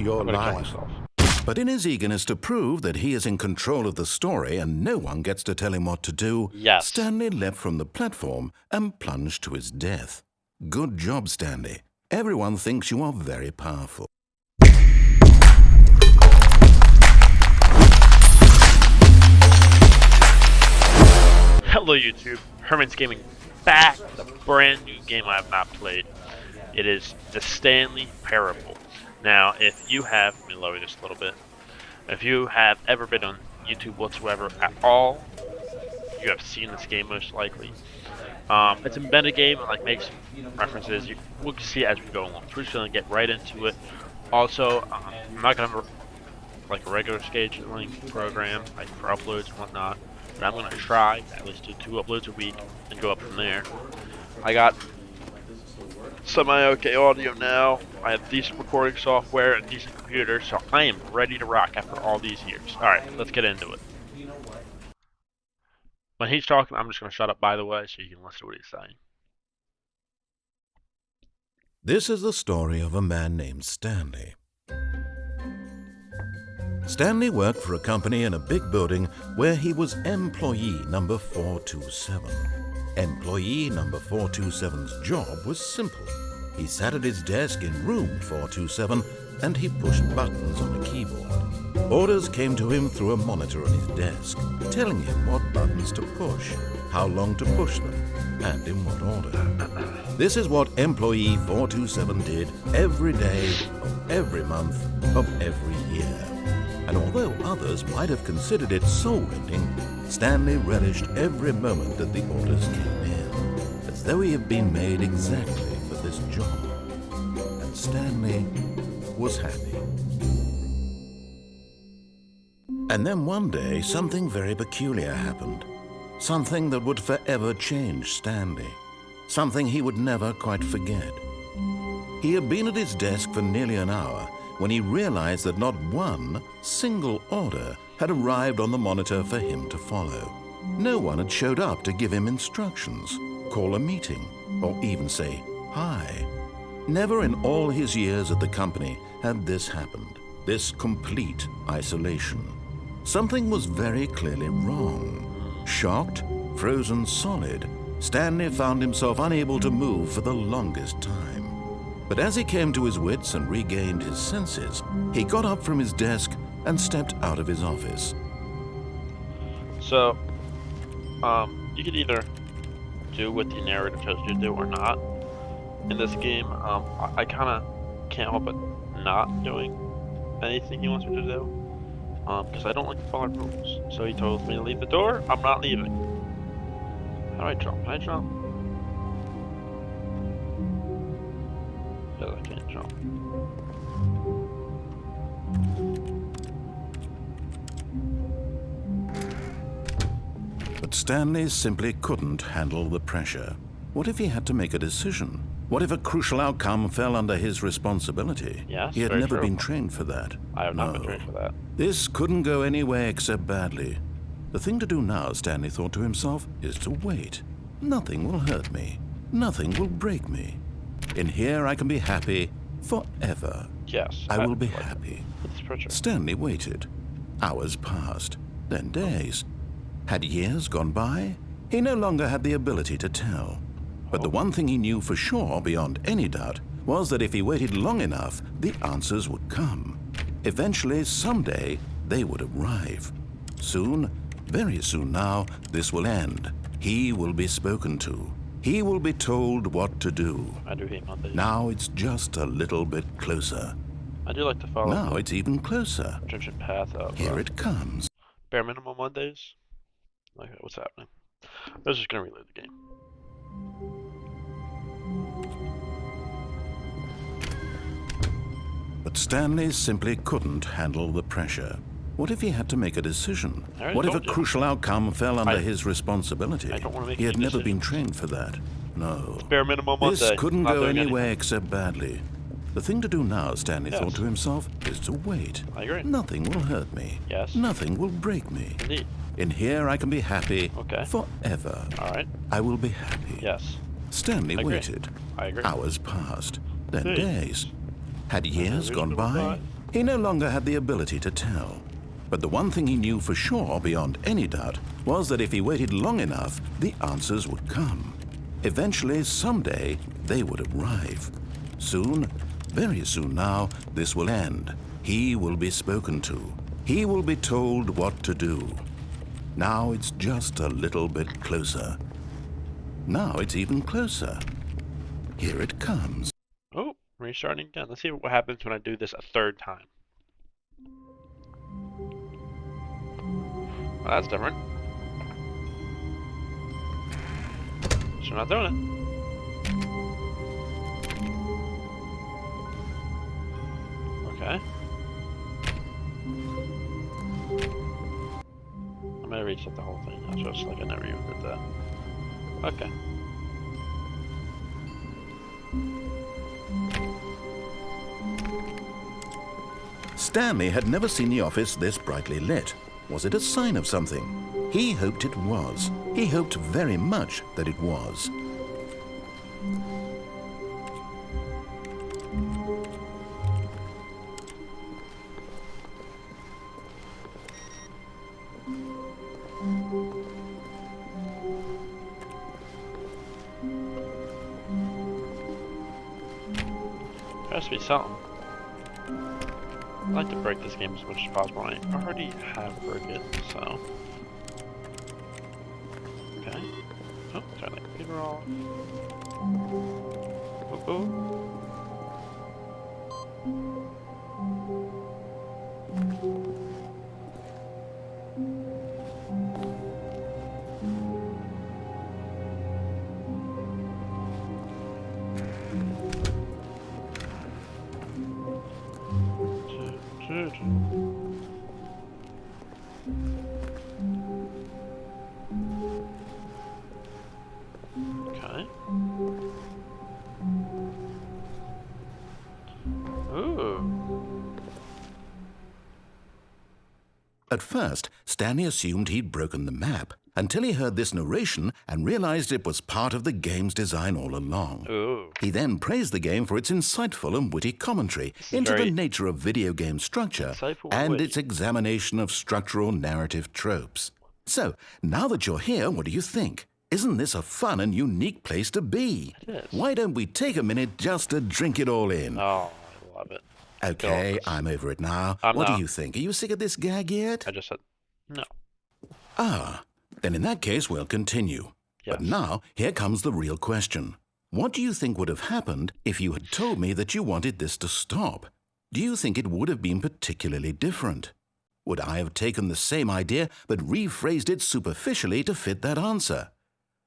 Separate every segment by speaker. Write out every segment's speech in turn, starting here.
Speaker 1: your
Speaker 2: I'm gonna kill
Speaker 1: life.
Speaker 2: myself.
Speaker 1: But in his eagerness to prove that he is in control of the story and no one gets to tell him what to do,
Speaker 2: Yes.
Speaker 1: Stanley leapt from the platform and plunged to his death. Good job, Stanley. Everyone thinks you are very powerful.
Speaker 2: Hello YouTube, Herman's Gaming back with a brand new game I have not played. It is the Stanley Parable. Now, if you have, let me lower this a little bit. If you have ever been on YouTube whatsoever at all, you have seen this game most likely. It's a meta game, like makes references. We'll see as we go along. So we're just gonna get right into it. Also, I'm not gonna have like a regular scheduling program, like for uploads and whatnot. But I'm gonna try at least do 2 uploads a week and go up from there. I got semi-okay audio now. I have decent recording software and decent computer, so I am ready to rock after all these years. Alright, let's get into it. When he's talking, I'm just going to shut up, by the way, so you can listen to what he's saying.
Speaker 1: This is the story of a man named Stanley. Stanley worked for a company in a big building where he was employee number 427. Employee number 427's job was simple. He sat at his desk in room 427 and he pushed buttons on a keyboard. Orders came to him through a monitor on his desk, telling him what buttons to push, how long to push them, and in what order. This is what employee 427 did every day of every month of every year. And although others might have considered it soul-rending, Stanley relished every moment that the orders came in, as though he had been made exactly for this job. And Stanley was happy. And then one day, something very peculiar happened. Something that would forever change Stanley. Something he would never quite forget. He had been at his desk for nearly an hour when he realized that not one single order had arrived on the monitor for him to follow. No one had showed up to give him instructions, call a meeting, or even say hi. Never in all his years at the company had this happened, this complete isolation. Something was very clearly wrong. Shocked, frozen solid, Stanley found himself unable to move for the longest time. But as he came to his wits and regained his senses, he got up from his desk and stepped out of his office.
Speaker 2: So, you can either do what the narrator tells you to do or not. In this game, I kind of can't help but not doing anything he wants me to do. Because I don't like to follow rules. So he told me to leave the door, I'm not leaving. How do I jump? Can I jump? Yes, I can't jump.
Speaker 1: But Stanley simply couldn't handle the pressure. What if he had to make a decision? What if a crucial outcome fell under his responsibility?
Speaker 2: Yes,
Speaker 1: he had
Speaker 2: very
Speaker 1: never
Speaker 2: true.
Speaker 1: been trained for that.
Speaker 2: I have not been trained for that.
Speaker 1: This couldn't go any way except badly. The thing to do now, Stanley thought to himself, is to wait. Nothing will hurt me. Nothing will break me. In here I can be happy forever.
Speaker 2: Yes.
Speaker 1: I will be happy.
Speaker 2: It's pressure.
Speaker 1: Stanley waited. Hours passed, then days. Had years gone by? He no longer had the ability to tell. But the one thing he knew for sure, beyond any doubt, was that if he waited long enough, the answers would come. Eventually, someday, they would arrive. Soon, very soon now, this will end. He will be spoken to. He will be told what to do.
Speaker 2: I do hate Mondays.
Speaker 1: Now it's just a little bit closer.
Speaker 2: I do like to follow
Speaker 1: Now
Speaker 2: the
Speaker 1: it's even closer.
Speaker 2: stringent path of
Speaker 1: Here it comes.
Speaker 2: bare minimum Mondays. Okay, what's happening? I was just gonna reload the game.
Speaker 1: But Stanley simply couldn't handle the pressure. What if he had to make a decision?
Speaker 2: I already
Speaker 1: What if a
Speaker 2: told you.
Speaker 1: crucial outcome fell under his responsibility?
Speaker 2: I don't want to make
Speaker 1: He had
Speaker 2: any
Speaker 1: never been
Speaker 2: decisions.
Speaker 1: trained for that. No.
Speaker 2: Bare minimum Monday.
Speaker 1: This couldn't
Speaker 2: Not
Speaker 1: go
Speaker 2: doing
Speaker 1: any
Speaker 2: anything.
Speaker 1: way except badly. The thing to do now, Stanley
Speaker 2: Yes.
Speaker 1: thought to himself, is to wait.
Speaker 2: I agree.
Speaker 1: Nothing will hurt me.
Speaker 2: Yes.
Speaker 1: Nothing will break me.
Speaker 2: Indeed.
Speaker 1: In here I can be happy
Speaker 2: Okay.
Speaker 1: forever.
Speaker 2: Alright.
Speaker 1: I will be happy.
Speaker 2: Yes.
Speaker 1: Stanley
Speaker 2: I agree.
Speaker 1: waited.
Speaker 2: I agree.
Speaker 1: Hours passed, then
Speaker 2: Days.
Speaker 1: days. Had years
Speaker 2: Reason
Speaker 1: gone
Speaker 2: to
Speaker 1: by?
Speaker 2: reply.
Speaker 1: He no longer had the ability to tell. But the one thing he knew for sure, beyond any doubt, was that if he waited long enough, the answers would come. Eventually, someday, they would arrive. Soon, very soon now, this will end. He will be spoken to. He will be told what to do. Now it's just a little bit closer. Now it's even closer. Here it comes.
Speaker 2: Oh, restarting again. Let's see what happens when I do this a third time. Well, that's different. So I'm not doing it. Okay. I'm gonna reset the whole thing. That's just like I never even did that. Okay.
Speaker 1: Stanley had never seen the office this brightly lit. Was it a sign of something? He hoped it was. He hoped very much that it was.
Speaker 2: There has to be something. I'd like to break this game as much as possible. I already have broke it, so. Okay. Oh, turn that computer off. Oh. Okay. Ooh.
Speaker 1: At first, Stanley assumed he'd broken the map until he heard this narration and realized it was part of the game's design all along.
Speaker 2: Ooh.
Speaker 1: He then praised the game for its insightful and witty commentary into the nature of video game structure and its examination of structural narrative tropes. So, now that you're here, what do you think? Isn't this a fun and unique place to be?
Speaker 2: It is.
Speaker 1: Why don't we take a minute just to drink it all in?
Speaker 2: Oh, I love it.
Speaker 1: Okay, I'm over it now. What do you think? Are you sick of this gag yet?
Speaker 2: I just said no.
Speaker 1: Ah, then in that case, we'll continue.
Speaker 2: Yes.
Speaker 1: But now, here comes the real question. What do you think would have happened if you had told me that you wanted this to stop? Do you think it would have been particularly different? Would I have taken the same idea but rephrased it superficially to fit that answer?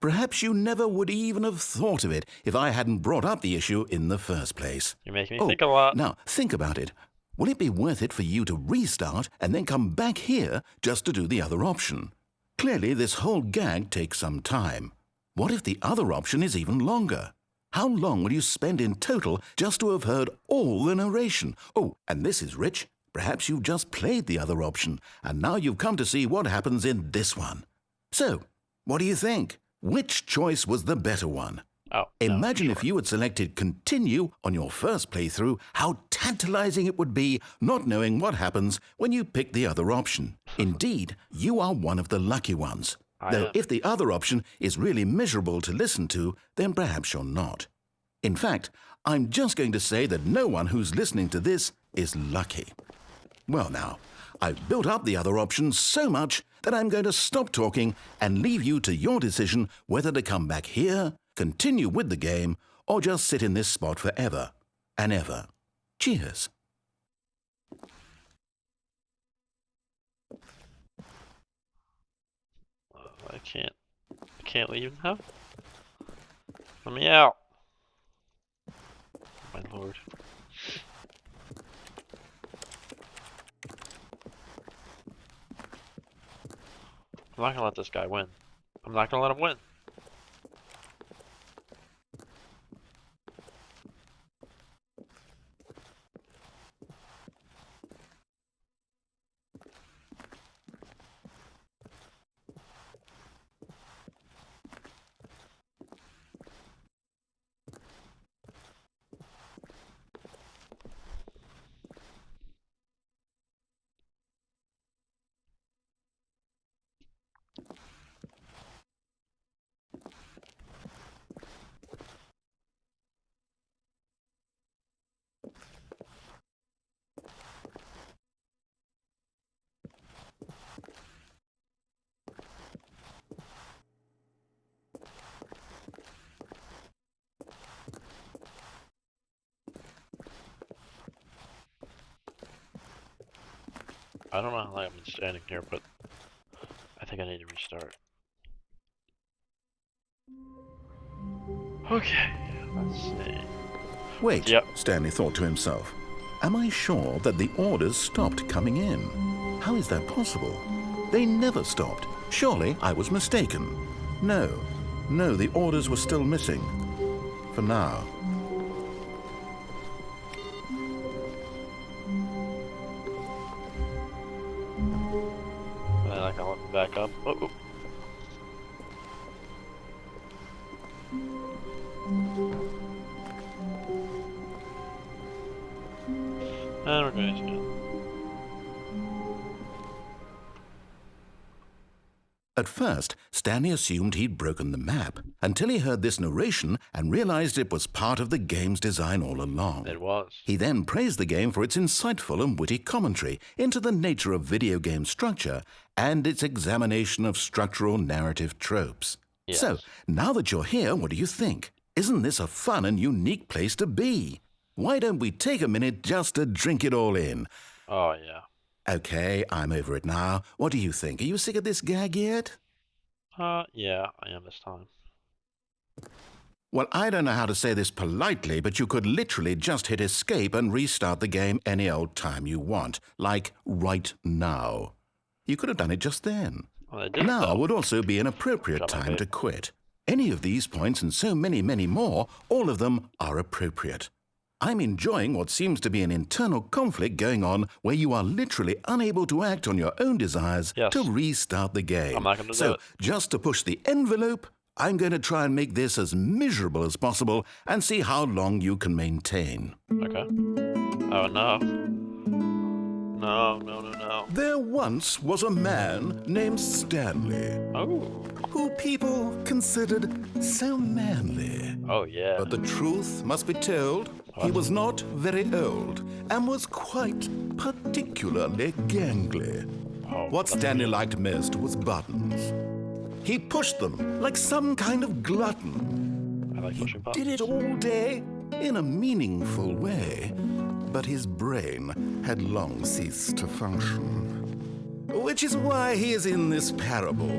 Speaker 1: Perhaps you never would even have thought of it if I hadn't brought up the issue in the first place.
Speaker 2: You're making me think a lot.
Speaker 1: Now, think about it. Will it be worth it for you to restart and then come back here just to do the other option? Clearly, this whole gag takes some time. What if the other option is even longer? How long will you spend in total just to have heard all the narration? Oh, and this is rich. Perhaps you've just played the other option, and now you've come to see what happens in this one. So, what do you think? Which choice was the better one?
Speaker 2: Oh,
Speaker 1: Imagine
Speaker 2: no,
Speaker 1: if you had selected continue on your first playthrough, how tantalizing it would be not knowing what happens when you pick the other option. Indeed, you are one of the lucky ones. Though if the other option is really miserable to listen to, then perhaps you're not. In fact, I'm just going to say that no one who's listening to this is lucky. Well now, I've built up the other option so much that I'm going to stop talking and leave you to your decision whether to come back here, continue with the game, or just sit in this spot forever and ever. Cheers.
Speaker 2: I can't leave now. Let me out. My lord. I'm not gonna let this guy win. I'm not gonna let him win. I don't know how long I've been standing here, but I think I need to restart. Okay, let's see.
Speaker 1: Wait,
Speaker 2: Yep.
Speaker 1: Stanley thought to himself. Am I sure that the orders stopped coming in? How is that possible? They never stopped. Surely I was mistaken. No, the orders were still missing. For now.
Speaker 2: And then I can look back up. Oh. And we're going to.
Speaker 1: At first, Stanley assumed he'd broken the map until he heard this narration and realized it was part of the game's design all along.
Speaker 2: It was.
Speaker 1: He then praised the game for its insightful and witty commentary into the nature of video game structure and its examination of structural narrative tropes.
Speaker 2: Yes.
Speaker 1: So, now that you're here, what do you think? Isn't this a fun and unique place to be? Why don't we take a minute just to drink it all in?
Speaker 2: Oh, yeah.
Speaker 1: Okay, I'm over it now. What do you think? Are you sick of this gag yet?
Speaker 2: Yeah, I am this time.
Speaker 1: Well, I don't know how to say this politely, but you could literally just hit escape and restart the game any old time you want. Like, right now. You could have done it just then.
Speaker 2: Well, I did
Speaker 1: Now
Speaker 2: though.
Speaker 1: would also be an appropriate
Speaker 2: Shut up,
Speaker 1: time
Speaker 2: babe.
Speaker 1: to quit. Any of these points and so many, many more, all of them are appropriate. I'm enjoying what seems to be an internal conflict going on where you are literally unable to act on your own desires
Speaker 2: Yes.
Speaker 1: to restart the game.
Speaker 2: I'm not gonna do
Speaker 1: So,
Speaker 2: it.
Speaker 1: just to push the envelope, I'm going to try and make this as miserable as possible and see how long you can maintain.
Speaker 2: Okay. Oh, no. No.
Speaker 1: There once was a man named Stanley,
Speaker 2: Oh.
Speaker 1: who people considered so manly.
Speaker 2: Oh, yeah.
Speaker 1: But the truth must be told, he was not very old and was quite particularly gangly.
Speaker 2: Oh,
Speaker 1: What Stanley liked most was buttons. He pushed them like some kind of glutton.
Speaker 2: I like pushing
Speaker 1: Did
Speaker 2: buttons.
Speaker 1: it all day in a meaningful way, but his brain had long ceased to function. Which is why he is in this parable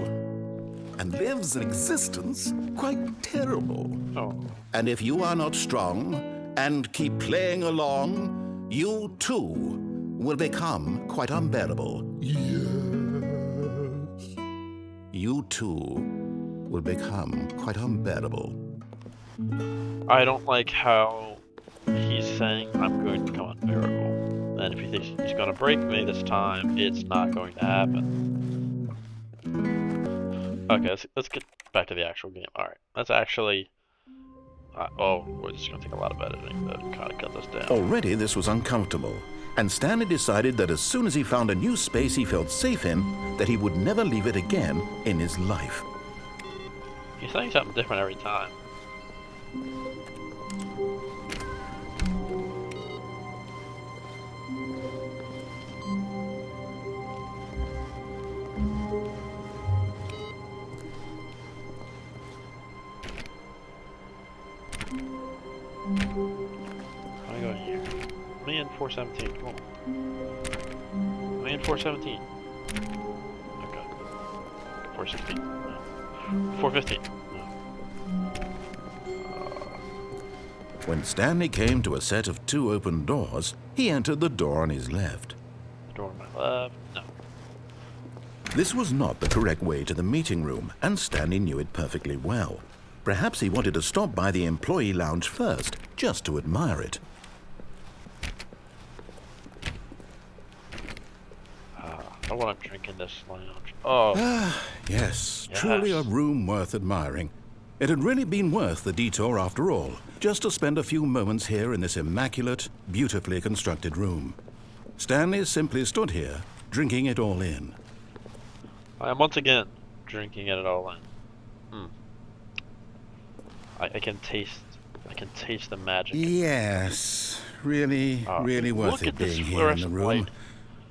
Speaker 1: and lives an existence quite terrible.
Speaker 2: Oh.
Speaker 1: And if you are not strong and keep playing along, you too will become quite unbearable. Yes. You too will become quite unbearable.
Speaker 2: I don't like how he's saying I'm going to become unbearable. And if he thinks he's going to break me this time, it's not going to happen. Okay, let's get back to the actual game. Alright, let's actually... this is going to take a lot of editing to kind of cut this down.
Speaker 1: Already this was uncomfortable, and Stanley decided that as soon as he found a new space he felt safe in, that he would never leave it again in his life.
Speaker 2: He's saying something different every time. How do I go in here? Me and 417, come on. Me and 417. Okay. 416. No. 415. No.
Speaker 1: When Stanley came to a set of 2 open doors, he entered the door on his left.
Speaker 2: The door on my left. No.
Speaker 1: This was not the correct way to the meeting room, and Stanley knew it perfectly well. Perhaps he wanted to stop by the employee lounge first, just to admire it.
Speaker 2: I want to drink in this lounge. Oh,
Speaker 1: Yes, truly a room worth admiring. It had really been worth the detour after all, just to spend a few moments here in this immaculate, beautifully constructed room. Stanley simply stood here, drinking it all in.
Speaker 2: I am once again drinking it all in. I can taste the magic.
Speaker 1: Yes, really worth
Speaker 2: look
Speaker 1: it
Speaker 2: at this
Speaker 1: being here in the
Speaker 2: fluorescent
Speaker 1: room.
Speaker 2: light.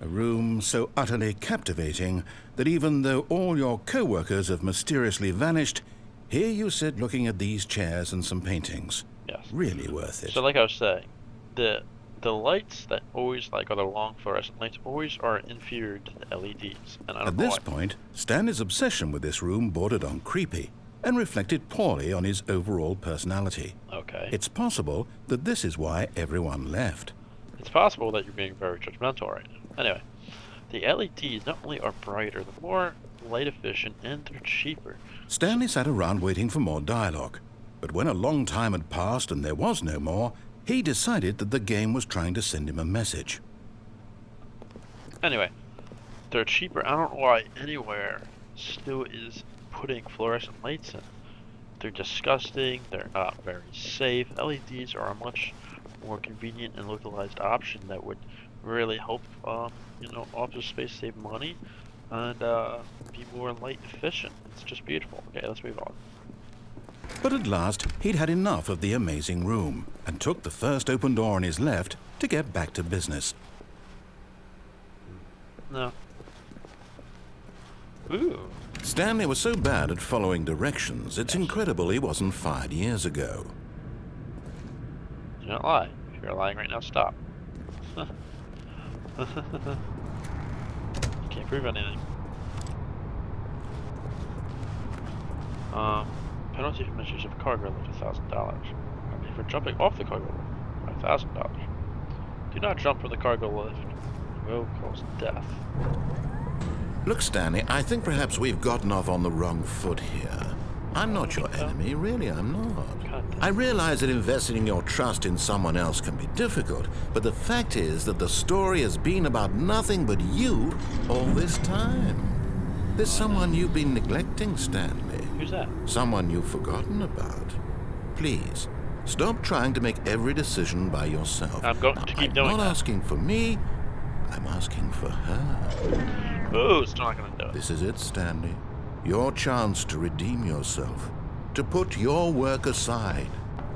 Speaker 1: A room so utterly captivating that even though all your co-workers have mysteriously vanished, here you sit looking at these chairs and some paintings.
Speaker 2: Yes.
Speaker 1: Really worth it.
Speaker 2: So like I was saying, the the lights that always are the long fluorescent lights always are inferior to the LEDs, and I don't
Speaker 1: At
Speaker 2: know
Speaker 1: this
Speaker 2: why.
Speaker 1: point, Stanley's obsession with this room bordered on creepy and reflected poorly on his overall personality.
Speaker 2: Okay.
Speaker 1: It's possible that this is why everyone left.
Speaker 2: It's possible that you're being very judgmental right now. Anyway, the LEDs not only are brighter, they're more light efficient, and they're cheaper.
Speaker 1: Stanley sat around waiting for more dialogue, but when a long time had passed and there was no more, he decided that the game was trying to send him a message.
Speaker 2: Anyway, they're cheaper. I don't know why anywhere still is putting fluorescent lights in. They're disgusting. They're not very safe. LEDs are a much more convenient and localized option that would really help, office space save money and be more light efficient. It's just beautiful. Okay, let's move on.
Speaker 1: But at last, he'd had enough of the amazing room and took the first open door on his left to get back to business.
Speaker 2: No. Ooh.
Speaker 1: Stanley was so bad at following directions, it's incredible he wasn't fired years ago.
Speaker 2: Do not lie. If you're lying right now, stop. Can't prove anything. Penalty for misuse of cargo lift $1,000. Penalty for jumping off the cargo lift $5,000. Do not jump from the cargo lift. It will cause death.
Speaker 1: Look, Stanley, I think perhaps we've gotten off on the wrong foot here. I'm not your enemy, really, I'm not. I realize that investing your trust in someone else can be difficult, but the fact is that the story has been about nothing but you all this time. There's someone you've been neglecting, Stanley.
Speaker 2: Who's that?
Speaker 1: Someone you've forgotten about. Please, stop trying to make every decision by yourself.
Speaker 2: I'm going to keep doing
Speaker 1: I'm not
Speaker 2: that.
Speaker 1: asking for me, I'm asking for her.
Speaker 2: Oh, still not gonna do it.
Speaker 1: This is it, Stanley. Your chance to redeem yourself, to put your work aside,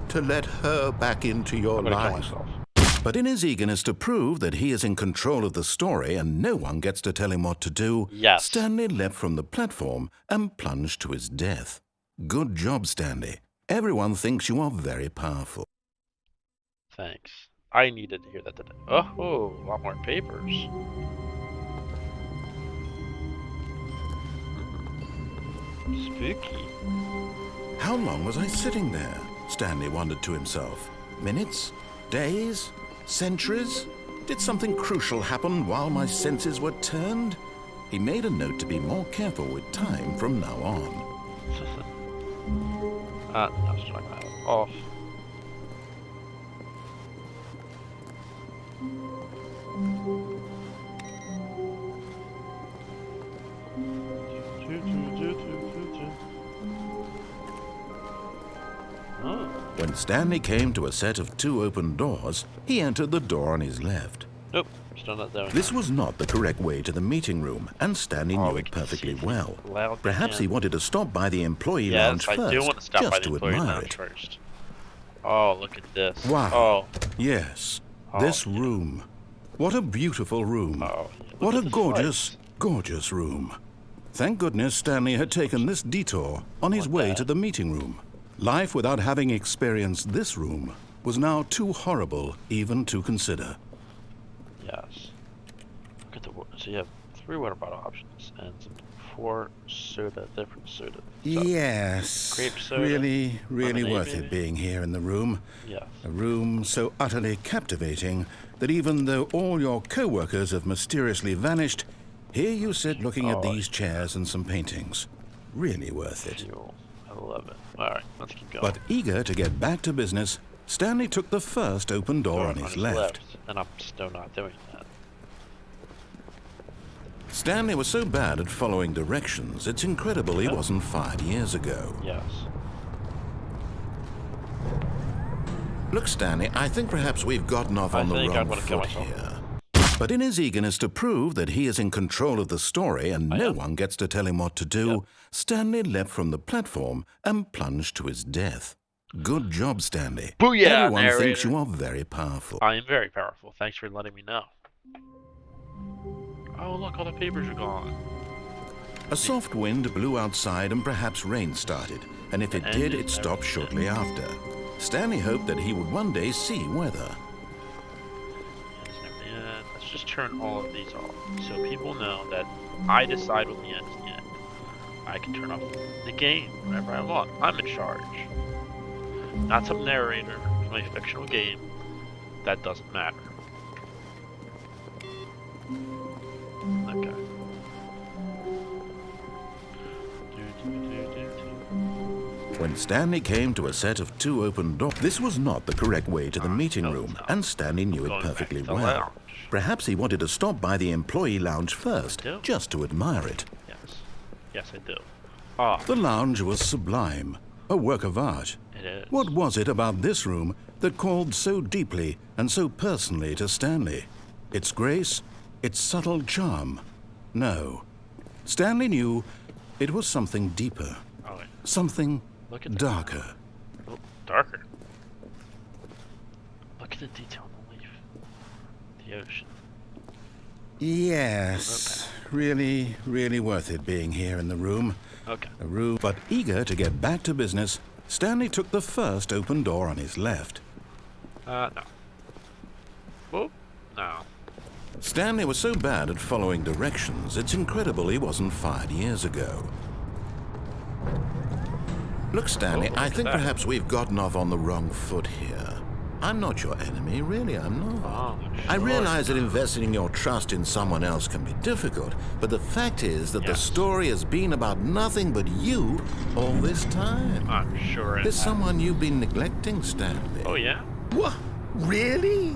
Speaker 1: to let her back into your
Speaker 2: I'm gonna kill
Speaker 1: life.
Speaker 2: myself.
Speaker 1: But in his eagerness to prove that he is in control of the story and no one gets to tell him what to do,
Speaker 2: Yes.
Speaker 1: Stanley leapt from the platform and plunged to his death. Good job, Stanley. Everyone thinks you are very powerful.
Speaker 2: Thanks. I needed to hear that today. Oh, a lot more papers. Spooky.
Speaker 1: How long was I sitting there? Stanley wondered to himself. Minutes? Days? Centuries? Did something crucial happen while my senses were turned? He made a note to be more careful with time from now on.
Speaker 2: I was trying to have it off. Oh.
Speaker 1: When Stanley came to a set of 2 open doors, he entered the door on his left.
Speaker 2: Nope, still not doing
Speaker 1: This was not the correct way to the meeting room, and Stanley
Speaker 2: Oh,
Speaker 1: knew
Speaker 2: we
Speaker 1: it
Speaker 2: can
Speaker 1: perfectly
Speaker 2: see
Speaker 1: well.
Speaker 2: loud
Speaker 1: Perhaps he
Speaker 2: again.
Speaker 1: wanted to stop by the employee
Speaker 2: Yes,
Speaker 1: lounge
Speaker 2: I
Speaker 1: first,
Speaker 2: do want to stop by
Speaker 1: just
Speaker 2: the
Speaker 1: to
Speaker 2: employee
Speaker 1: admire
Speaker 2: lounge
Speaker 1: it.
Speaker 2: first. Oh, look at this.
Speaker 1: Wow.
Speaker 2: Oh,
Speaker 1: Yes,
Speaker 2: Oh,
Speaker 1: this
Speaker 2: yeah.
Speaker 1: room. What a beautiful room.
Speaker 2: oh.
Speaker 1: What
Speaker 2: Look
Speaker 1: a
Speaker 2: at the
Speaker 1: gorgeous,
Speaker 2: lights.
Speaker 1: gorgeous room. Thank goodness Stanley had taken this detour on his way to the meeting room. Life without having experienced this room was now too horrible even to consider.
Speaker 2: Yes. Look at the so you have 3 water bottle options and 4 different soda. So,
Speaker 1: Yes,
Speaker 2: grape soda,
Speaker 1: really
Speaker 2: lemonade,
Speaker 1: worth
Speaker 2: maybe?
Speaker 1: it being here in the room.
Speaker 2: yes.
Speaker 1: A room so utterly captivating that even though all your co-workers have mysteriously vanished, here you sit looking at
Speaker 2: Oh,
Speaker 1: these chairs and some paintings. Really worth it.
Speaker 2: Fuel. I love it. All right, let's keep going.
Speaker 1: But eager to get back to business, Stanley took the first open door on his left.
Speaker 2: and I'm still not doing that.
Speaker 1: Stanley was so bad at following directions, it's incredible he wasn't fired years ago.
Speaker 2: Yes.
Speaker 1: Look, Stanley, I think perhaps we've gotten off
Speaker 2: I
Speaker 1: on the
Speaker 2: think I'm
Speaker 1: wrong
Speaker 2: gonna kill
Speaker 1: foot
Speaker 2: myself.
Speaker 1: here. But in his eagerness to prove that he is in control of the story and no one gets to tell him what to do,
Speaker 2: Yep.
Speaker 1: Stanley leapt from the platform and plunged to his death. Good job, Stanley.
Speaker 2: Booyah,
Speaker 1: Everyone thinks
Speaker 2: narrator.
Speaker 1: you are very powerful.
Speaker 2: I am very powerful. Thanks for letting me know. Oh, look, all the papers are gone.
Speaker 1: A soft wind blew outside and perhaps rain started, and if it
Speaker 2: And
Speaker 1: did,
Speaker 2: it
Speaker 1: it stopped
Speaker 2: never
Speaker 1: shortly after. Stanley hoped that he would one day see weather.
Speaker 2: just turn all of these off so people know that I decide when the end's the end. I can turn off the game whenever I want. I'm in charge. Not some narrator from a fictional game. That doesn't matter. Okay.
Speaker 1: When Stanley came to a set of 2 open doors, this was not the correct way to the meeting room, and Stanley knew it perfectly well.
Speaker 2: Lounge.
Speaker 1: Perhaps he wanted to stop by the employee lounge first, just to admire it.
Speaker 2: Yes. Yes, I do. Ah.
Speaker 1: The lounge was sublime, a work of art.
Speaker 2: It is.
Speaker 1: What was it about this room that called so deeply and so personally to Stanley? Its grace? Its subtle charm? No. Stanley knew it was something deeper.
Speaker 2: Oh, wait.
Speaker 1: Something
Speaker 2: Look at
Speaker 1: darker.
Speaker 2: Oh, darker. Look at the detail on the leaf. The ocean.
Speaker 1: Yes. Really, really worth it being here in the room.
Speaker 2: Okay.
Speaker 1: A room. But eager to get back to business, Stanley took the first open door on his left.
Speaker 2: No. Whoop. No.
Speaker 1: Stanley was so bad at following directions, it's incredible he wasn't fired years ago. Look, Stanley, I think perhaps we've gotten off on the wrong foot here. I'm not your enemy, really, I'm not.
Speaker 2: Oh, sure.
Speaker 1: I realize that investing your trust in someone else can be difficult, but the fact is that the story has been about nothing but you all this time.
Speaker 2: I'm sure
Speaker 1: There's someone you've been neglecting, Stanley.
Speaker 2: Oh, yeah?
Speaker 1: What? Really?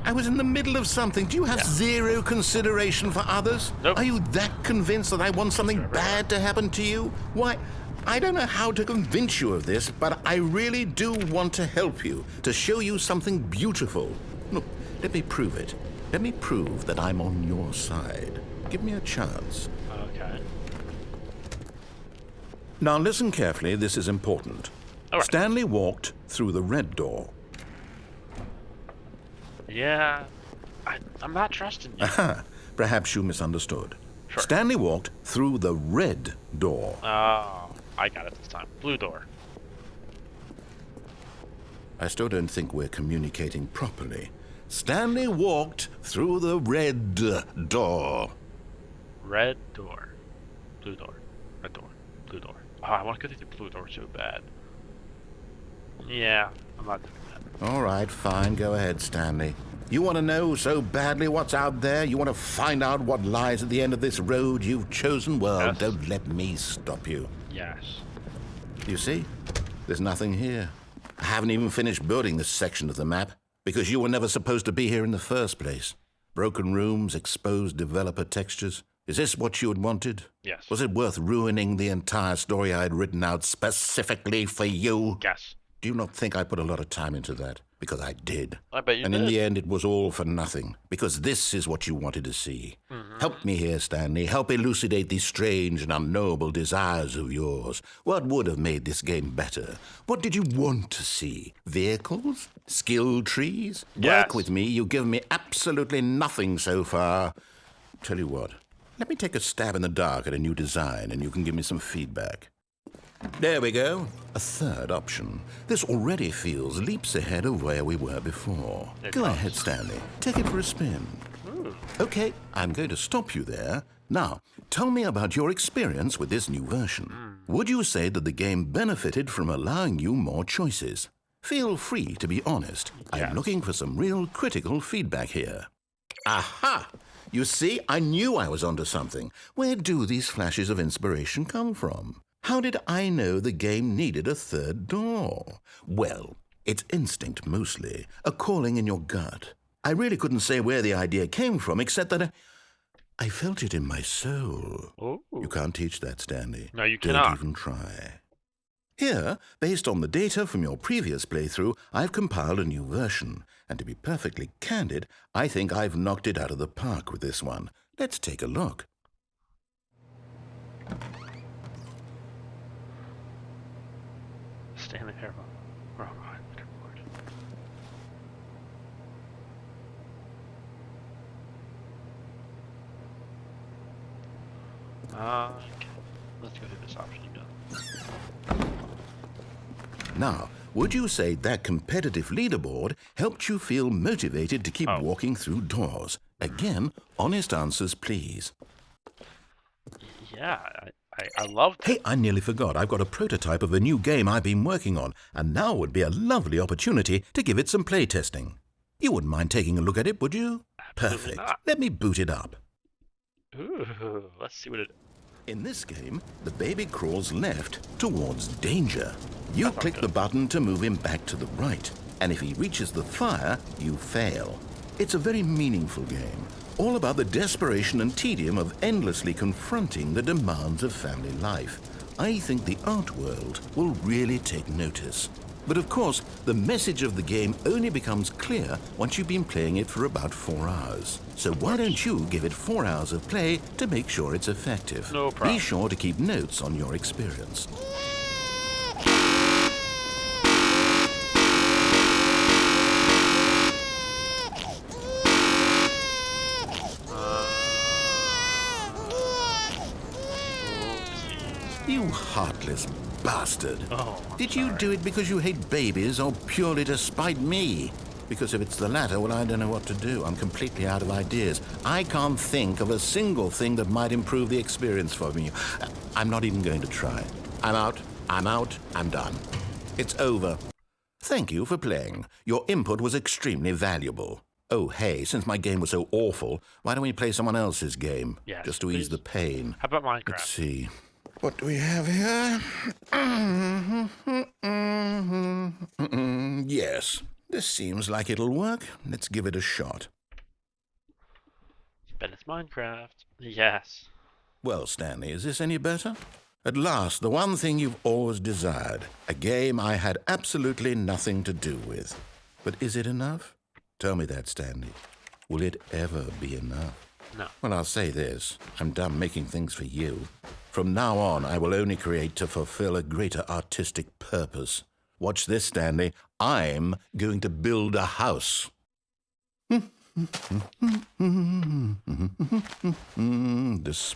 Speaker 1: I was in the middle of something. Do you have zero consideration for others?
Speaker 2: Nope.
Speaker 1: Are you that convinced that I want something bad to happen to you? Why, I don't know how to convince you of this, but I really do want to help you, to show you something beautiful. Look, let me prove it. Let me prove that I'm on your side. Give me a chance.
Speaker 2: Okay.
Speaker 1: Now listen carefully, this is important.
Speaker 2: All right.
Speaker 1: Stanley walked through the red door.
Speaker 2: Yeah. I'm not trusting you.
Speaker 1: Aha, perhaps you misunderstood.
Speaker 2: Sure.
Speaker 1: Stanley walked through the red door.
Speaker 2: Oh, I got it this time. Blue door.
Speaker 1: I still don't think we're communicating properly. Stanley walked through the red door.
Speaker 2: Red door. Blue door. Red door. Blue door. Oh, I want to go through the blue door so bad. Yeah, I'm not doing that.
Speaker 1: All right, fine. Go ahead, Stanley. You want to know so badly what's out there? You want to find out what lies at the end of this road you've chosen? Well,
Speaker 2: Yes.
Speaker 1: don't let me stop you.
Speaker 2: Yes.
Speaker 1: You see? There's nothing here. I haven't even finished building this section of the map because you were never supposed to be here in the first place. Broken rooms, exposed developer textures. Is this what you had wanted?
Speaker 2: Yes.
Speaker 1: Was it worth ruining the entire story I had written out specifically for you?
Speaker 2: Yes.
Speaker 1: Do you not think I put a lot of time into that? Because I did.
Speaker 2: I bet you
Speaker 1: And
Speaker 2: did.
Speaker 1: in the end, it was all for nothing. Because this is what you wanted to see.
Speaker 2: Mm-hmm.
Speaker 1: Help me here, Stanley. Help elucidate these strange and unknowable desires of yours. What would have made this game better? What did you want to see? Vehicles? Skill trees?
Speaker 2: Yes.
Speaker 1: Work with me. You've given me absolutely nothing so far. Tell you what. Let me take a stab in the dark at a new design, and you can give me some feedback. There we go. A third option. This already feels leaps ahead of where we were before.
Speaker 2: It
Speaker 1: Go
Speaker 2: does.
Speaker 1: ahead, Stanley. Take it for a spin. Okay, I'm going to stop you there. Now, tell me about your experience with this new version. Would you say that the game benefited from allowing you more choices? Feel free to be honest.
Speaker 2: Yes.
Speaker 1: I'm looking for some real critical feedback here. Aha! You see, I knew I was onto something. Where do these flashes of inspiration come from? How did I know the game needed a third door? Well, it's instinct mostly, a calling in your gut. I really couldn't say where the idea came from, except that I felt it in my soul.
Speaker 2: Ooh.
Speaker 1: You can't teach that, Stanley.
Speaker 2: No, you
Speaker 1: Don't
Speaker 2: cannot.
Speaker 1: even try. Here, based on the data from your previous playthrough, I've compiled a new version. And to be perfectly candid, I think I've knocked it out of the park with this one. Let's take a look.
Speaker 2: Stanley Parable. Wrong one. Leaderboard. Okay. Let's go through this option again.
Speaker 1: Now, would you say that competitive leaderboard helped you feel motivated to keep walking through doors? Again, honest answers, please.
Speaker 2: Yeah, I loved it.
Speaker 1: Hey, I nearly forgot. I've got a prototype of a new game I've been working on, and now would be a lovely opportunity to give it some playtesting. You wouldn't mind taking a look at it, would you?
Speaker 2: Absolutely
Speaker 1: Perfect.
Speaker 2: not.
Speaker 1: Let me boot it up.
Speaker 2: Ooh, let's see what it.
Speaker 1: In this game, the baby crawls left towards danger. You
Speaker 2: That's not
Speaker 1: click
Speaker 2: good.
Speaker 1: the button to move him back to the right, and if he reaches the fire, you fail. It's a very meaningful game, all about the desperation and tedium of endlessly confronting the demands of family life. I think the art world will really take notice. But of course, the message of the game only becomes clear once you've been playing it for about 4 hours. So why don't you give it 4 hours of play to make sure it's effective?
Speaker 2: No problem.
Speaker 1: Be sure to keep notes on your experience. You heartless bastard.
Speaker 2: Oh,
Speaker 1: Did you do it because you hate babies or purely to spite me? Because if it's the latter, well, I don't know what to do. I'm completely out of ideas. I can't think of a single thing that might improve the experience for me. I'm not even going to try. I'm out. I'm done. It's over. Thank you for playing. Your input was extremely valuable. Oh, hey, since my game was so awful, why don't we play someone else's game?
Speaker 2: Yes,
Speaker 1: just to ease
Speaker 2: please.
Speaker 1: the pain.
Speaker 2: How about Minecraft?
Speaker 1: Let's see. What do we have here? Yes, this seems like it'll work. Let's give it a shot.
Speaker 2: Bet it's Minecraft. Yes.
Speaker 1: Well, Stanley, is this any better? At last, the one thing you've always desired. A game I had absolutely nothing to do with. But is it enough? Tell me that, Stanley. Will it ever be enough?
Speaker 2: No.
Speaker 1: Well, I'll say this. I'm done making things for you. From now on, I will only create to fulfill a greater artistic purpose. Watch this, Stanley. I'm going to build a house. This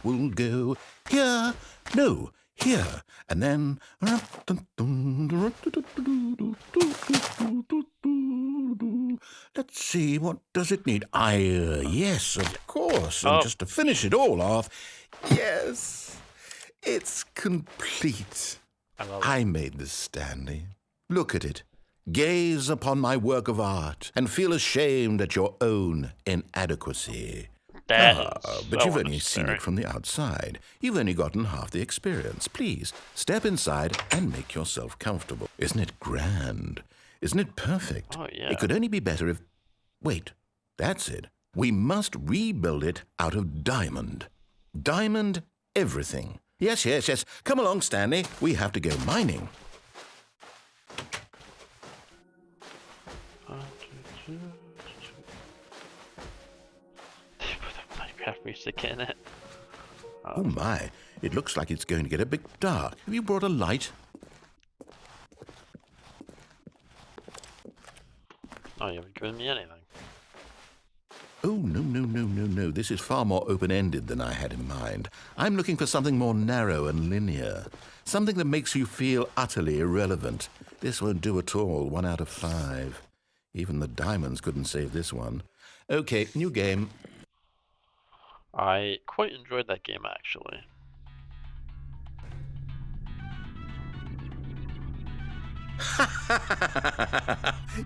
Speaker 1: will go here. No, here. And then... Let's see, what does it need? Yes, of course. And just to finish it all off, yes, it's complete.
Speaker 2: I love it.
Speaker 1: I made this, Stanley. Look at it. Gaze upon my work of art and feel ashamed at your own inadequacy.
Speaker 2: That is
Speaker 1: But
Speaker 2: so
Speaker 1: you've only seen
Speaker 2: unnecessary.
Speaker 1: it from the outside. You've only gotten half the experience. Please, step inside and make yourself comfortable. Isn't it grand? Isn't it perfect?
Speaker 2: Oh, yeah.
Speaker 1: It could only be better if... Wait, that's it. We must rebuild it out of diamond. Diamond everything. Yes. Come along, Stanley. We have to go mining.
Speaker 2: They put the Minecraft music in it.
Speaker 1: Oh my, it looks like it's going to get a bit dark. Have you brought a light?
Speaker 2: Oh, you haven't given me anything.
Speaker 1: Oh, no. This is far more open-ended than I had in mind. I'm looking for something more narrow and linear. Something that makes you feel utterly irrelevant. This won't do at all. 1 out of 5. Even the diamonds couldn't save this one. Okay, new game.
Speaker 2: I quite enjoyed that game, actually.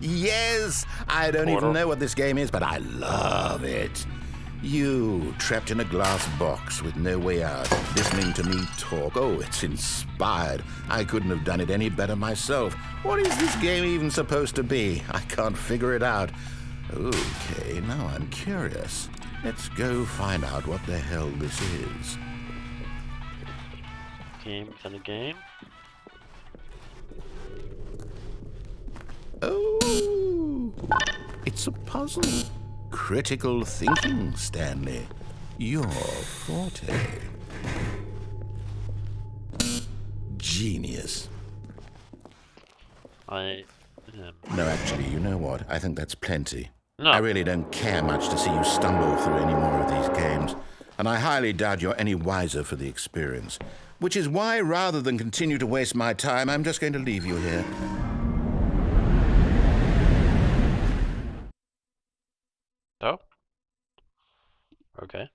Speaker 1: Yes! I don't
Speaker 2: Portal.
Speaker 1: even know what this game is, but I love it. You, trapped in a glass box with no way out, listening to me talk. Oh, it's inspired. I couldn't have done it any better myself. What is this game even supposed to be? I can't figure it out. Okay, now I'm curious. Let's go find out what the hell this is.
Speaker 2: Game within a game.
Speaker 1: Oh, it's a puzzle. Critical thinking, Stanley. Your forte. Genius.
Speaker 2: I am.
Speaker 1: No, actually, you know what? I think that's plenty.
Speaker 2: No.
Speaker 1: I really don't care much to see you stumble through any more of these games. And I highly doubt you're any wiser for the experience. Which is why, rather than continue to waste my time, I'm just going to leave you here.
Speaker 2: Oh? Okay.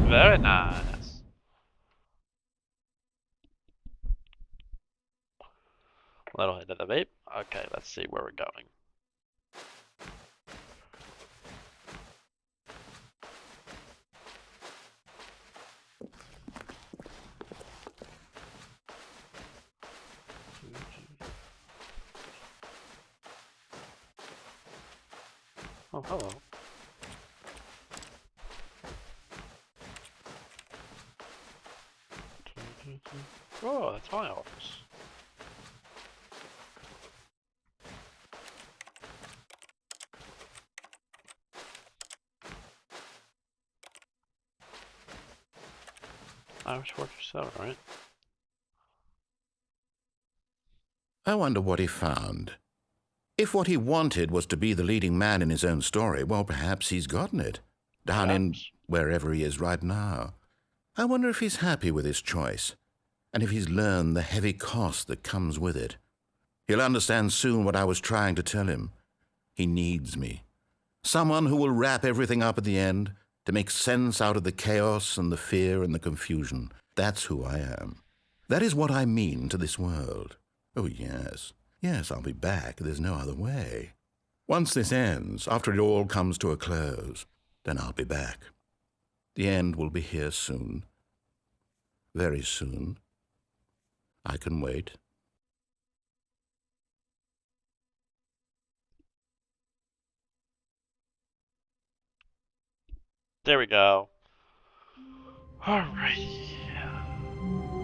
Speaker 2: Very nice. Little hit of the vape. Okay, let's see where we're going. Oh, hello. Oh, that's my office. Irish 47, right?
Speaker 1: I wonder what he found. If what he wanted was to be the leading man in his own story, well, perhaps he's gotten it. Down in wherever he is right now. I wonder if he's happy with his choice, and if he's learned the heavy cost that comes with it. He'll understand soon what I was trying to tell him. He needs me. Someone who will wrap everything up at the end, to make sense out of the chaos and the fear and the confusion. That's who I am. That is what I mean to this world. Oh, yes. Yes, I'll be back. There's no other way. Once this ends, after it all comes to a close, then I'll be back. The end will be here soon. Very soon. I can wait.
Speaker 2: There we go. Alright.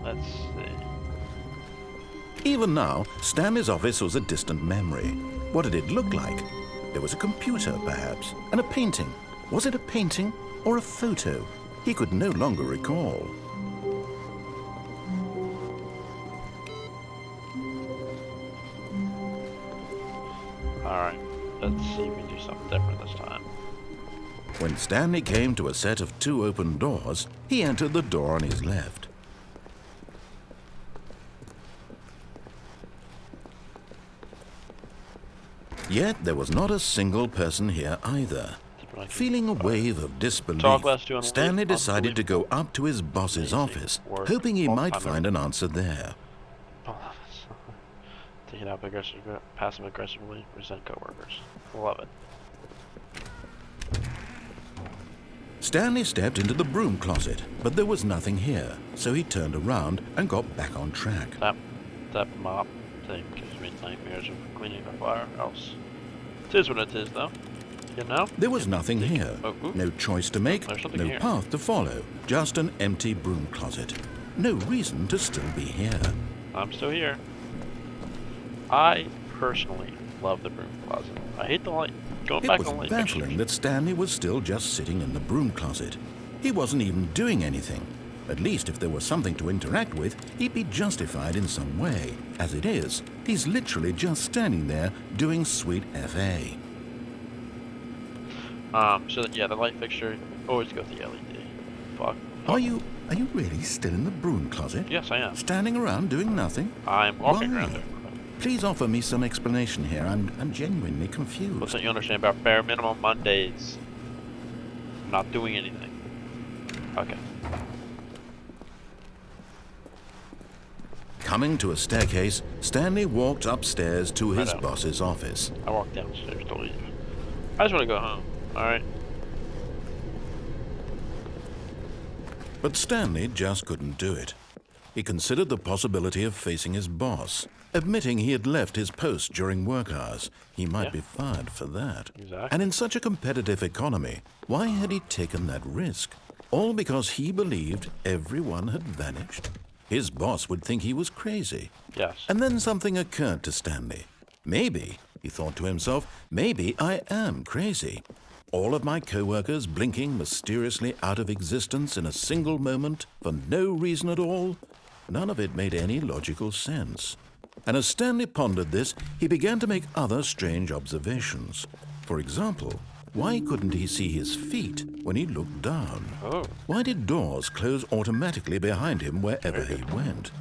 Speaker 2: Let's see.
Speaker 1: Even now, Stanley's office was a distant memory. What did it look like? There was a computer, perhaps, and a painting. Was it a painting or a photo? He could no longer recall.
Speaker 2: Alright. Let's see if we do something different this time.
Speaker 1: When Stanley came to a set of 2 open doors, he entered the door on his left. Yet there was not a single person here either. Feeling a wave of disbelief, Stanley decided to go up to his boss's office, hoping he might find an answer there.
Speaker 2: Taking out passive aggressively resent coworkers. Love it.
Speaker 1: Stanley stepped into the broom closet, but there was nothing here, so he turned around and got back on track.
Speaker 2: That mop thing gives me nightmares of cleaning the firehouse. It is what it is, though. You know?
Speaker 1: There was nothing here. No choice to make, no
Speaker 2: here.
Speaker 1: path to follow, just an empty broom closet. No reason to still be here.
Speaker 2: I'm still here. I personally love the broom closet. I hate the light. Going back on light
Speaker 1: It was baffling that Stanley was still just sitting in the broom closet. He wasn't even doing anything. At least if there was something to interact with, he'd be justified in some way. As it is, he's literally just standing there doing sweet FA.
Speaker 2: So yeah, the light fixture always go with the LED. Fuck.
Speaker 1: Are you really still in the broom closet?
Speaker 2: Yes, I am.
Speaker 1: Standing around doing nothing?
Speaker 2: I'm walking around there.
Speaker 1: Please offer me some explanation here. I'm genuinely confused.
Speaker 2: What's that you understand about bare minimum Mondays? I'm not doing anything. Okay.
Speaker 1: Coming to a staircase, Stanley walked upstairs to his boss's office.
Speaker 2: I walked downstairs to leave. I just want to go home. Alright.
Speaker 1: But Stanley just couldn't do it. He considered the possibility of facing his boss. Admitting he had left his post during work hours, he might be fired for that.
Speaker 2: Exactly.
Speaker 1: And in such a competitive economy, why had he taken that risk? All because he believed everyone had vanished? His boss would think he was crazy.
Speaker 2: Yes.
Speaker 1: And then something occurred to Stanley. Maybe, he thought to himself, maybe I am crazy. All of my co-workers blinking mysteriously out of existence in a single moment for no reason at all? None of it made any logical sense. And as Stanley pondered this, he began to make other strange observations. For example, Why couldn't he see his feet when he looked down?
Speaker 2: Oh.
Speaker 1: Why did doors close automatically behind him wherever he went?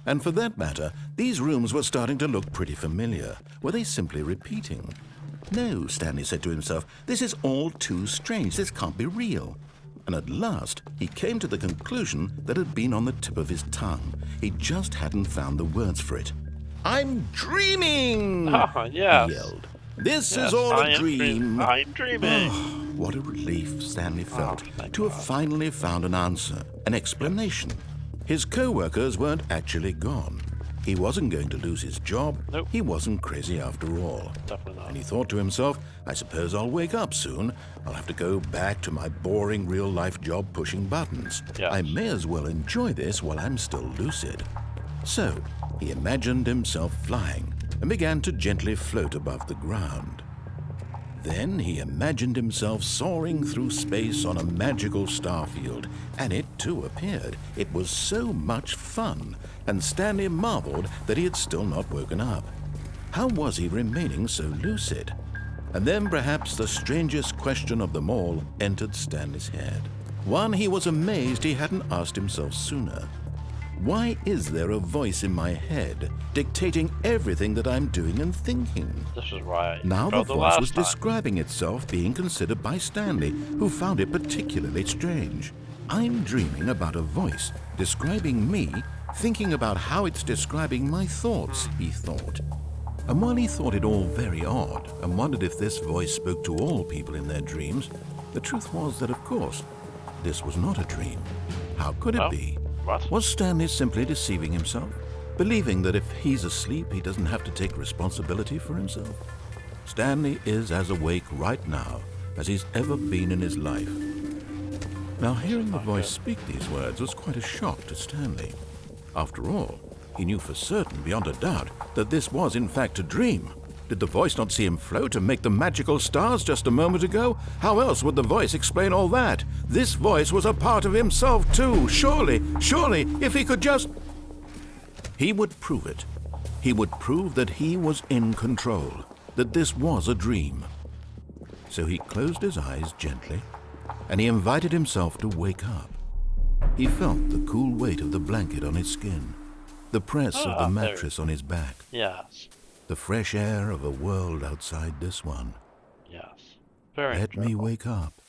Speaker 1: And for that matter, these rooms were starting to look pretty familiar. Were they simply repeating? No, Stanley said to himself, this is all too strange. This can't be real. And at last, he came to the conclusion that had been on the tip of his tongue. He just hadn't found the words for it. I'm dreaming!
Speaker 2: Yes.
Speaker 1: He yelled. This
Speaker 2: Yes,
Speaker 1: is all
Speaker 2: I
Speaker 1: a
Speaker 2: am
Speaker 1: dream.
Speaker 2: I'm dreaming.
Speaker 1: Oh, what a relief Stanley felt
Speaker 2: thank
Speaker 1: to have
Speaker 2: God.
Speaker 1: finally found an answer, an explanation. His co-workers weren't actually gone. He wasn't going to lose his job.
Speaker 2: Nope.
Speaker 1: He wasn't crazy after all.
Speaker 2: Definitely not.
Speaker 1: And he thought to himself, I suppose I'll wake up soon. I'll have to go back to my boring real-life job pushing buttons.
Speaker 2: Yes.
Speaker 1: I may as well enjoy this while I'm still lucid. So, he imagined himself flying and began to gently float above the ground. Then he imagined himself soaring through space on a magical starfield, and it too appeared. It was so much fun, and Stanley marveled that he had still not woken up. How was he remaining so lucid? And then perhaps the strangest question of them all entered Stanley's head. One he was amazed he hadn't asked himself sooner. Why is there a voice in my head dictating everything that I'm doing and thinking?
Speaker 2: This is why.
Speaker 1: Now the
Speaker 2: felt
Speaker 1: voice
Speaker 2: last
Speaker 1: was
Speaker 2: time.
Speaker 1: describing itself being considered by Stanley, who found it particularly strange. I'm dreaming about a voice describing me, thinking about how it's describing my thoughts, he thought. And while he thought it all very odd and wondered if this voice spoke to all people in their dreams, the truth was that, of course, this was not a dream. How could it
Speaker 2: Oh.
Speaker 1: be?
Speaker 2: What?
Speaker 1: Was Stanley simply deceiving himself, believing that if he's asleep, he doesn't have to take responsibility for himself? Stanley is as awake right now as he's ever been in his life. Now, hearing the voice speak these words was quite a shock to Stanley. After all, he knew for certain, beyond a doubt, that this was in fact a dream. Did the voice not see him float and make the magical stars just a moment ago? How else would the voice explain all that? This voice was a part of himself too. Surely, if he could just... He would prove it. He would prove that he was in control, that this was a dream. So he closed his eyes gently, and he invited himself to wake up. He felt the cool weight of the blanket on his skin, the press of the
Speaker 2: there.
Speaker 1: mattress on his back,
Speaker 2: Yes.
Speaker 1: the fresh air of a world outside this one.
Speaker 2: Yes. Very
Speaker 1: Let me
Speaker 2: enjoyable.
Speaker 1: wake up,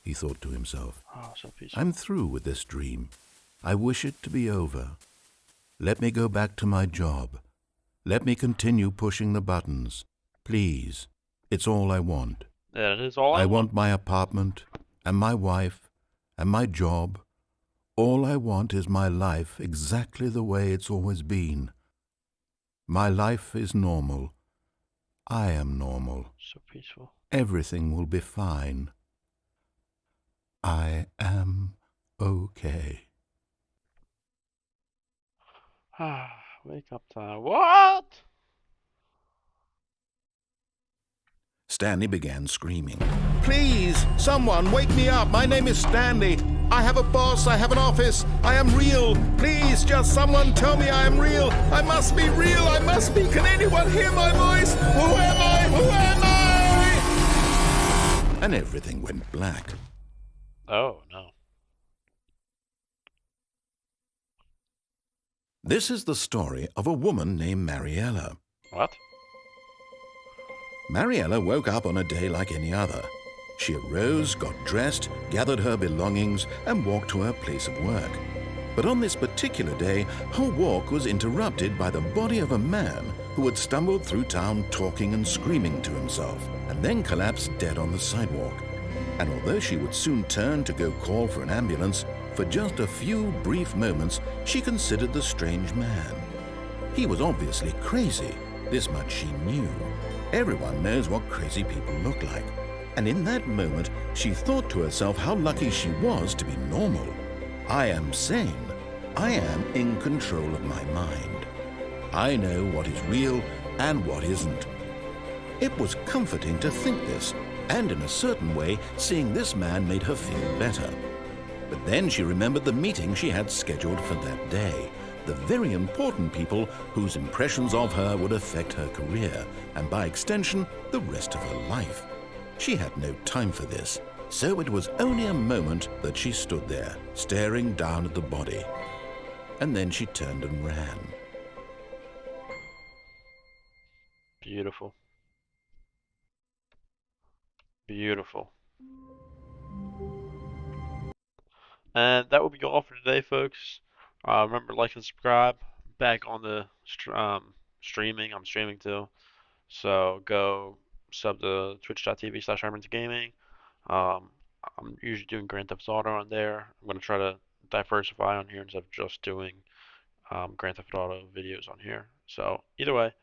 Speaker 1: he thought to himself.
Speaker 2: Oh, so peaceful.
Speaker 1: I'm through with this dream. I wish it to be over. Let me go back to my job. Let me continue pushing the buttons. Please, it's all I want.
Speaker 2: That is all
Speaker 1: I want my apartment, and my wife, and my job. All I want is my life exactly the way it's always been. My life is normal. I am normal.
Speaker 2: So peaceful.
Speaker 1: Everything will be fine. I am okay.
Speaker 2: Wake up time. What?
Speaker 1: Stanley began screaming. Please, someone, wake me up. My name is Stanley. I have a boss. I have an office. I am real. Please, just someone tell me I am real. I must be real. I must be. Can anyone hear my voice? Who am I? Who am I? And everything went black.
Speaker 2: Oh, no.
Speaker 1: This is the story of a woman named Mariella.
Speaker 2: What?
Speaker 1: Mariella woke up on a day like any other. She arose, got dressed, gathered her belongings, and walked to her place of work. But on this particular day, her walk was interrupted by the body of a man who had stumbled through town talking and screaming to himself, and then collapsed dead on the sidewalk. And although she would soon turn to go call for an ambulance, for just a few brief moments, she considered the strange man. He was obviously crazy. This much she knew. Everyone knows what crazy people look like. And in that moment, she thought to herself how lucky she was to be normal. I am sane. I am in control of my mind. I know what is real and what isn't. It was comforting to think this, and in a certain way, seeing this man made her feel better. But then she remembered the meeting she had scheduled for that day. The very important people whose impressions of her would affect her career, and by extension, the rest of her life. She had no time for this, so it was only a moment that she stood there, staring down at the body. And then she turned and ran.
Speaker 2: Beautiful. Beautiful. And that will be all for today, folks. Remember, like and subscribe. Back on the streaming. I'm streaming too. So go sub to twitch.tv/Herman'sGaming. Um, I'm usually doing Grand Theft Auto on there. I'm going to try to diversify on here instead of just doing Grand Theft Auto videos on here. So either way,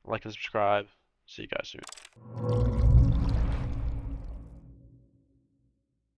Speaker 2: like and subscribe. See you guys soon.